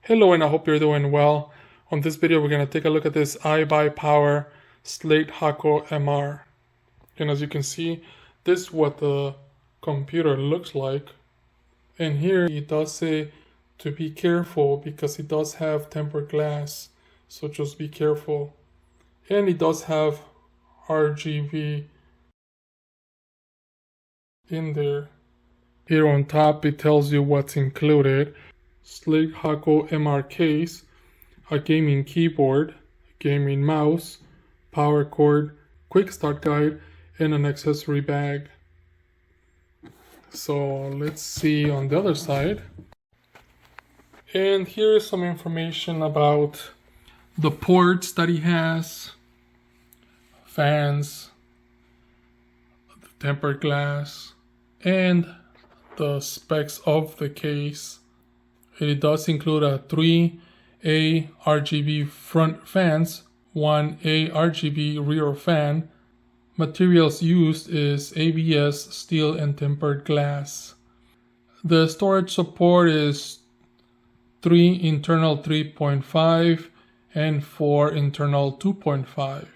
Hello, and I hope you're doing well. On this video, we're going to take a look at this iBuyPower SlateHako MR. And as you can see, this is what the computer looks like. And here it does say to be careful because it does have tempered glass. So just be careful. And it does have RGB in there. Here on top, it tells you what's included. SlateHako MR case, a gaming keyboard, gaming mouse, power cord, quick start guide, and an accessory bag. So let's see on the other side. And here is some information about the ports that he has, fans, the tempered glass, and the specs of the case. It does include a 3A RGB front fans, 1A RGB rear fan. Materials used is ABS, steel, and tempered glass. The storage support is 3 internal 3.5 and 4 internal 2.5.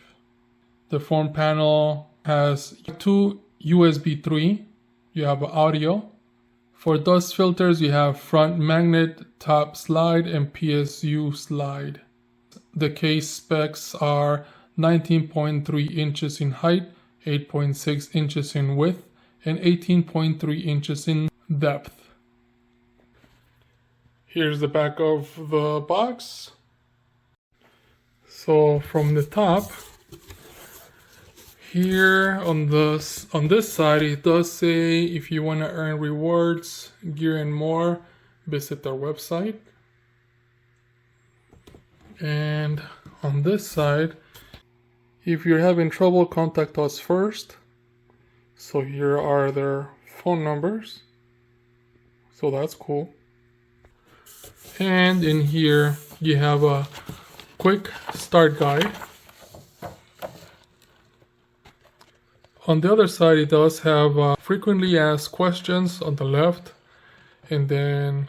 The front panel has 2 USB 3. You have audio. For dust filters, you have front magnet, top slide, and PSU slide. The case specs are 19.3 inches in height, 8.6 inches in width, and 18.3 inches in depth. Here's the back of the box. So from the top, here on this side, it does say if you want to earn rewards, gear, and more, visit their website. And on this side, if you're having trouble, contact us first. So here are their phone numbers. So that's cool. And in here, you have a quick start guide. On the other side, it does have frequently asked questions on the left, and then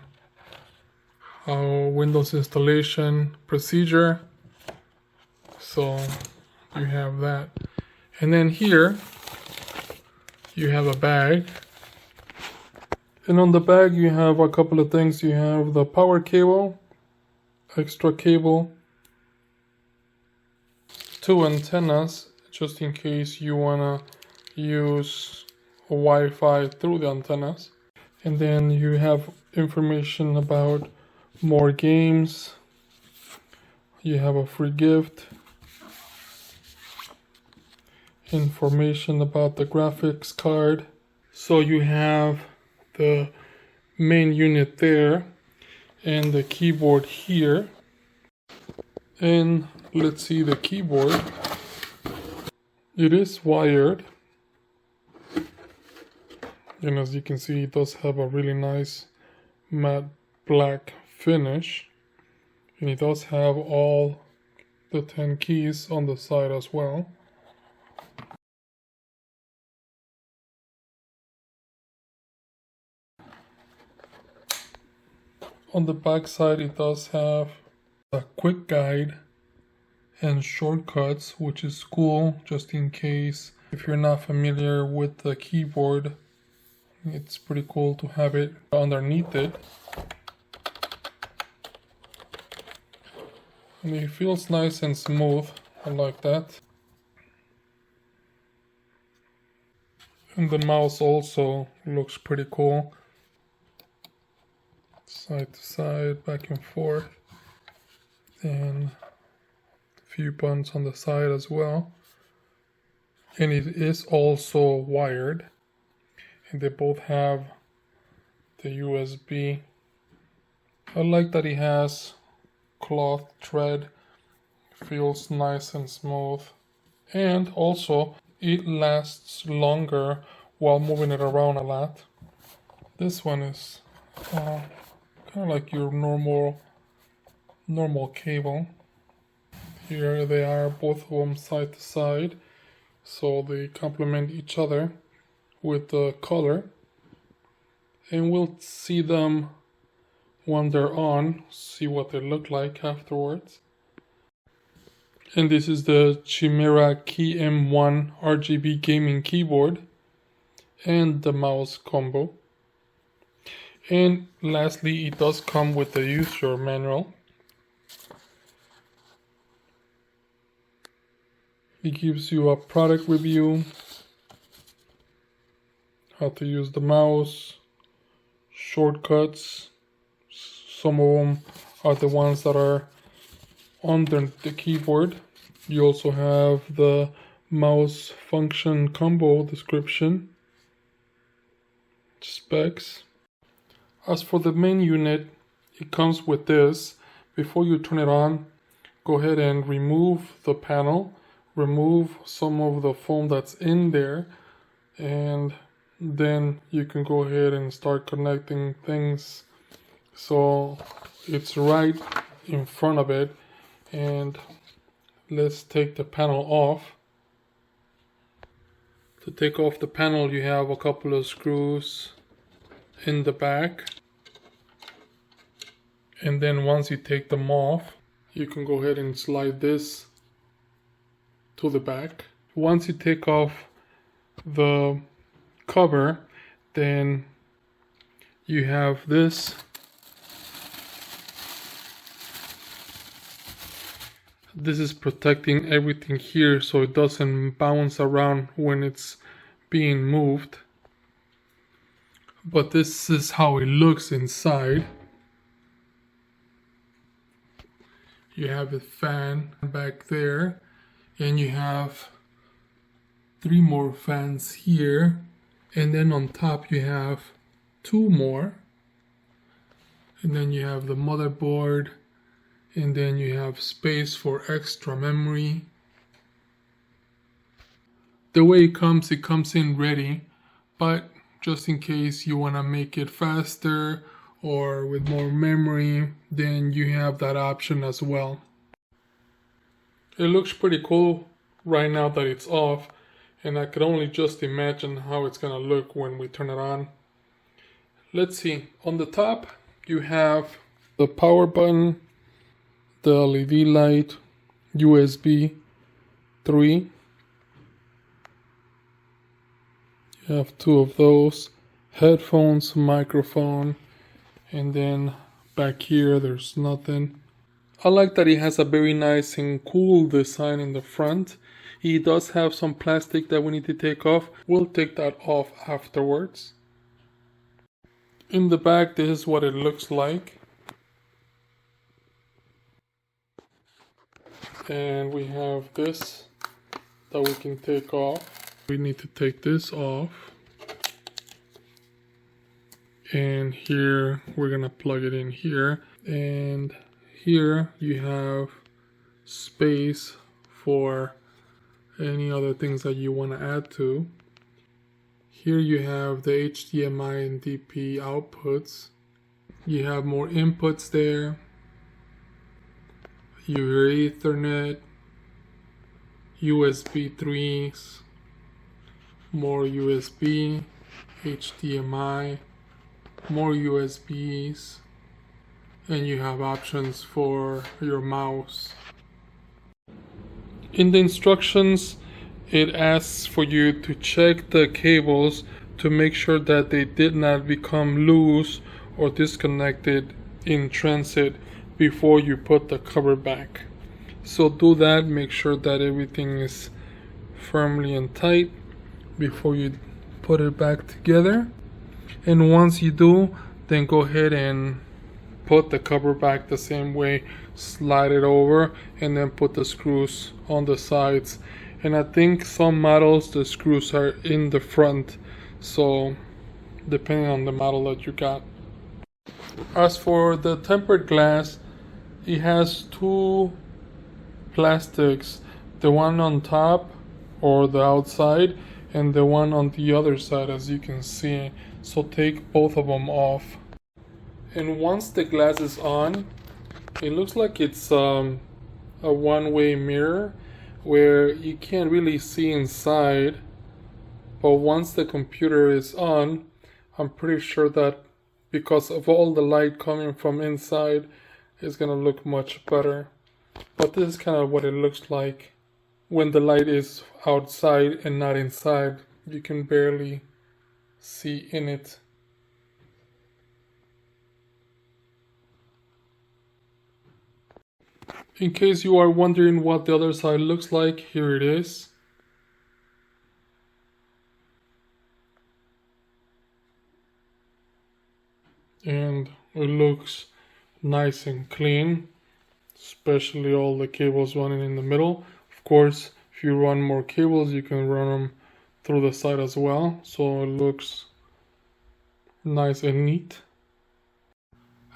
Windows installation procedure. So you have that. And then here, you have a bag. And on the bag, you have a couple of things. You have the power cable, extra cable, 2 antennas, just in case you want to use Wi-Fi through the antennas. And then you have information about more games. You have a free gift, information about the graphics card. So you have the main unit there and the keyboard here. And let's see the keyboard. It is wired. And as you can see, it does have a really nice matte black finish. And it does have all the 10 keys on the side as well. On the back side, it does have a quick guide and shortcuts, which is cool, just in case if you're not familiar with the keyboard. It's pretty cool to have it underneath it. And it feels nice and smooth. I like that. And the mouse also looks pretty cool. Side to side, back and forth. And a few buttons on the side as well. And it is also wired. And they both have the USB. I like that it has cloth thread. Feels nice and smooth. And also, it lasts longer while moving it around a lot. This one is kind of like your normal cable. Here they are, both of them side to side. So they complement each other with the color, and we'll see them when they're on, see what they look like afterwards. And this is the Chimera Key M1 RGB gaming keyboard and the mouse combo. And lastly, it does come with the user manual. It gives you a product review, how to use the mouse, shortcuts. Some of them are the ones that are under the keyboard. You also have the mouse function combo description, specs. As for the main unit, it comes with this. Before you turn it on, go ahead and remove the panel, remove some of the foam that's in there, and then you can go ahead and start connecting things. So it's right in front of it, and let's take the panel off. To take off the panel, you have a couple of screws in the back, and then once you take them off, you can go ahead and slide this to the back. Once you take off the cover, then you have this. This is protecting everything here so it doesn't bounce around when it's being moved. But this is how it looks inside. You have a fan back there, and you have 3 more fans here, and then on top you have 2 more, and then you have the motherboard, and then you have space for extra memory. The way it comes in ready, but just in case you want to make it faster or with more memory, then you have that option as well. It looks pretty cool right now that it's off, and I could only just imagine how it's gonna look when we turn it on. Let's see, on the top you have the power button, the LED light, USB 3. You have 2 of those, headphones, microphone, and then back here there's nothing. I like that it has a very nice and cool design in the front. It does have some plastic that we need to take off. We'll take that off afterwards. In the back, this is what it looks like. And we have this that we can take off. We need to take this off. And here, we're gonna plug it in here. And here you have space for any other things that you want to add to. Here you have the HDMI and DP outputs. You have more inputs there. Your Ethernet, USB 3s, more USB, HDMI, more USBs, and you have options for your mouse. In the instructions, it asks for you to check the cables to make sure that they did not become loose or disconnected in transit before you put the cover back. So do that, make sure that everything is firmly and tight before you put it back together. And once you do, then go ahead and put the cover back the same way, slide it over, and then put the screws on the sides. And I think some models the screws are in the front, so depending on the model that you got. As for the tempered glass, it has 2 plastics, the one on top or the outside and the one on the other side, as you can see. So take both of them off. And once the glass is on, it looks like it's a one-way mirror where you can't really see inside, but once the computer is on, I'm pretty sure that because of all the light coming from inside, it's gonna look much better. But this is kind of what it looks like when the light is outside and not inside. You can barely see in it. In case you are wondering what the other side looks like, here it is. And it looks nice and clean, especially all the cables running in the middle. Of course, if you run more cables, you can run them through the side as well, so it looks nice and neat.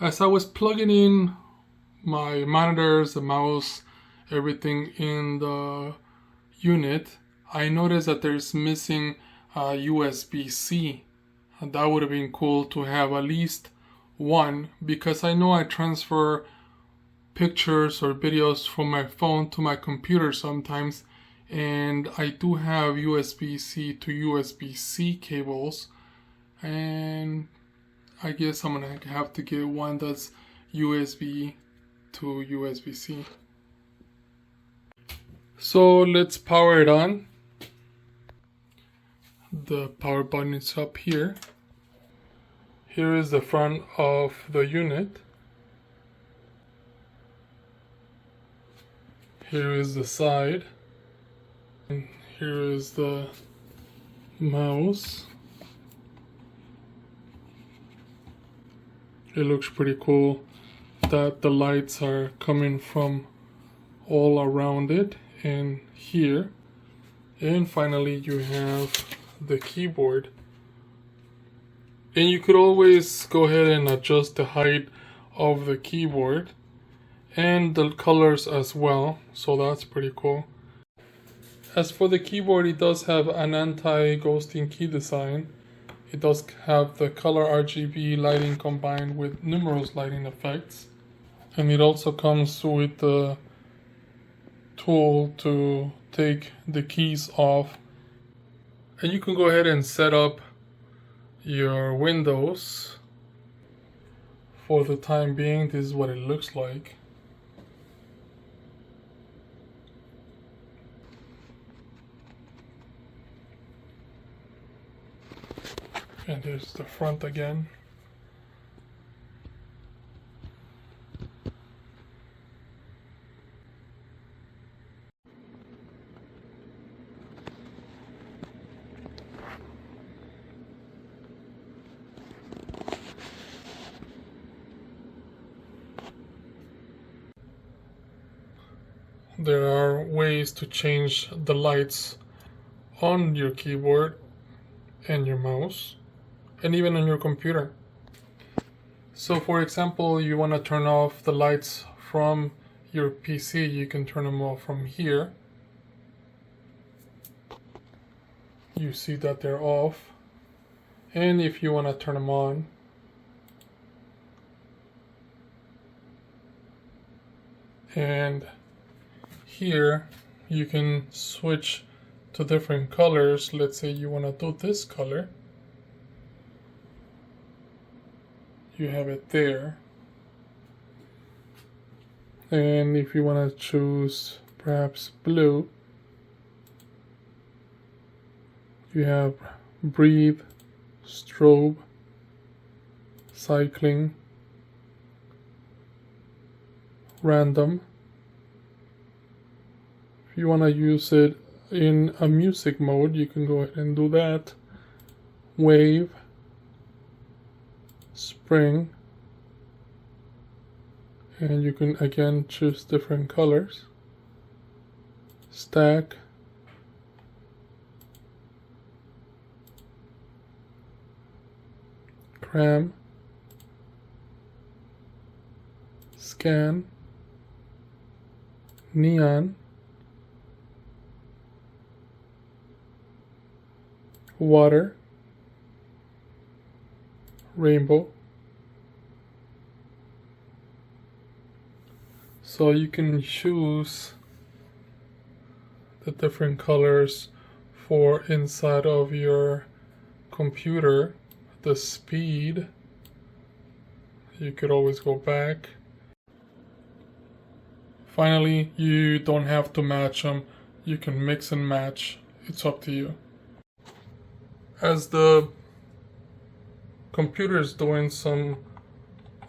As I was plugging in my monitors, the mouse, everything in the unit, I noticed that there's missing USB-C. And that would have been cool to have at least one, because I know I transfer pictures or videos from my phone to my computer sometimes, and I do have USB-C to USB-C cables, and I guess I'm gonna have to get one that's USB to USB-C. So let's power it on. The power button is up here. Here is the front of the unit. Here is the side. And here is the mouse. It looks pretty cool that the lights are coming from all around it and here. And finally you have the keyboard. And you could always go ahead and adjust the height of the keyboard and the colors as well, so that's pretty cool. As for the keyboard, it does have an anti-ghosting key design. It does have the color RGB lighting combined with numerous lighting effects. And it also comes with the tool to take the keys off. And you can go ahead and set up your windows. For the time being, this is what it looks like. And there's the front again. There are ways to change the lights on your keyboard and your mouse, and even on your computer. So for example, you want to turn off the lights from your PC, you can turn them off from here. You see that they're off. And if you want to turn them on, and here you can switch to different colors. Let's say you want to do this color. You have it there. And if you want to choose perhaps blue, you have breathe, strobe, cycling, random. If you want to use it in a music mode, you can go ahead and do that. Wave, spring, and you can again choose different colors. Stack, cram, scan, neon, water, rainbow. So you can choose the different colors for inside of your computer, the speed, You could always go back. Finally, you don't have to match them. You can mix and match. It's up to you. As the computer is doing some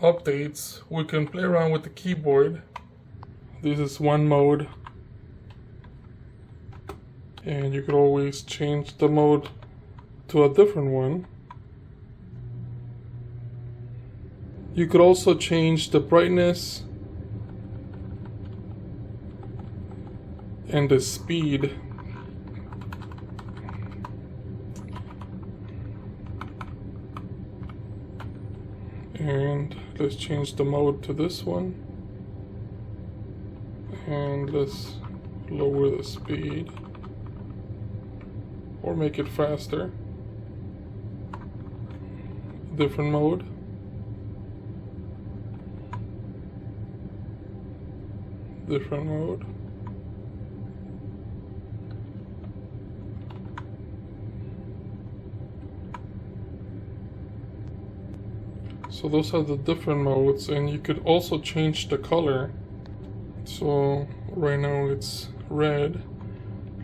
updates, we can play around with the keyboard. This is one mode, and you could always change the mode to a different one. You could also change the brightness and the speed. And let's change the mode to this one. And let's lower the speed or make it faster. Different mode. Different mode. So those are the different modes, and you could also change the color. So right now it's red.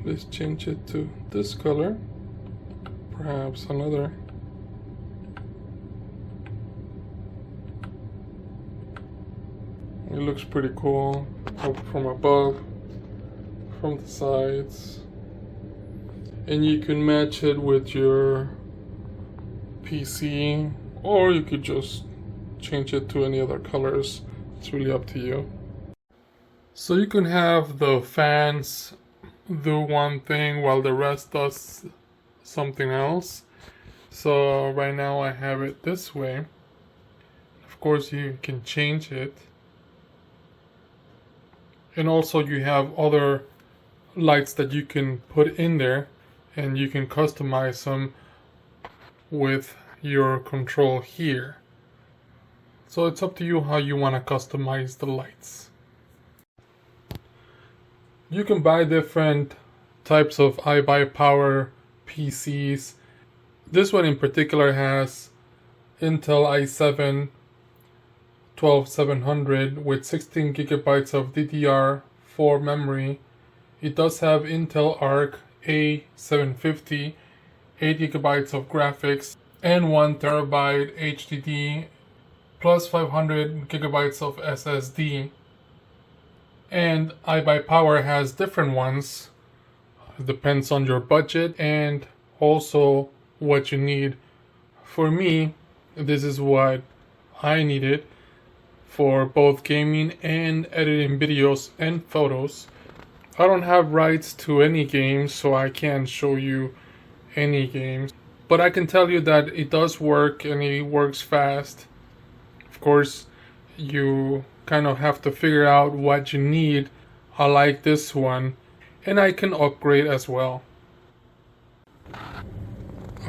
Let's change it to this color. Perhaps another. It looks pretty cool from above, from the sides. And you can match it with your PC, or you could just change it to any other colors. It's really up to you. So you can have the fans do one thing while the rest does something else. So right now I have it this way. Of course you can change it. And also you have other lights that you can put in there, and you can customize them with your control here. So it's up to you how you want to customize the lights. You can buy different types of iBuyPower PCs. This one in particular has Intel i7-12700 with 16 gigabytes of DDR4 memory. It does have Intel Arc A750, 8 gigabytes of graphics, and 1 terabyte HDD, plus 500 gigabytes of SSD. And iBuyPower has different ones. It depends on your budget and also what you need. For me, this is what I needed for both gaming and editing videos and photos. I don't have rights to any games, so I can't show you any games. But I can tell you that it does work, and it works fast. Of course, you kind of have to figure out what you need. I like this one, and I can upgrade as well. I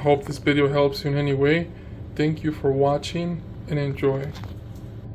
hope this video helps you in any way. Thank you for watching, and enjoy.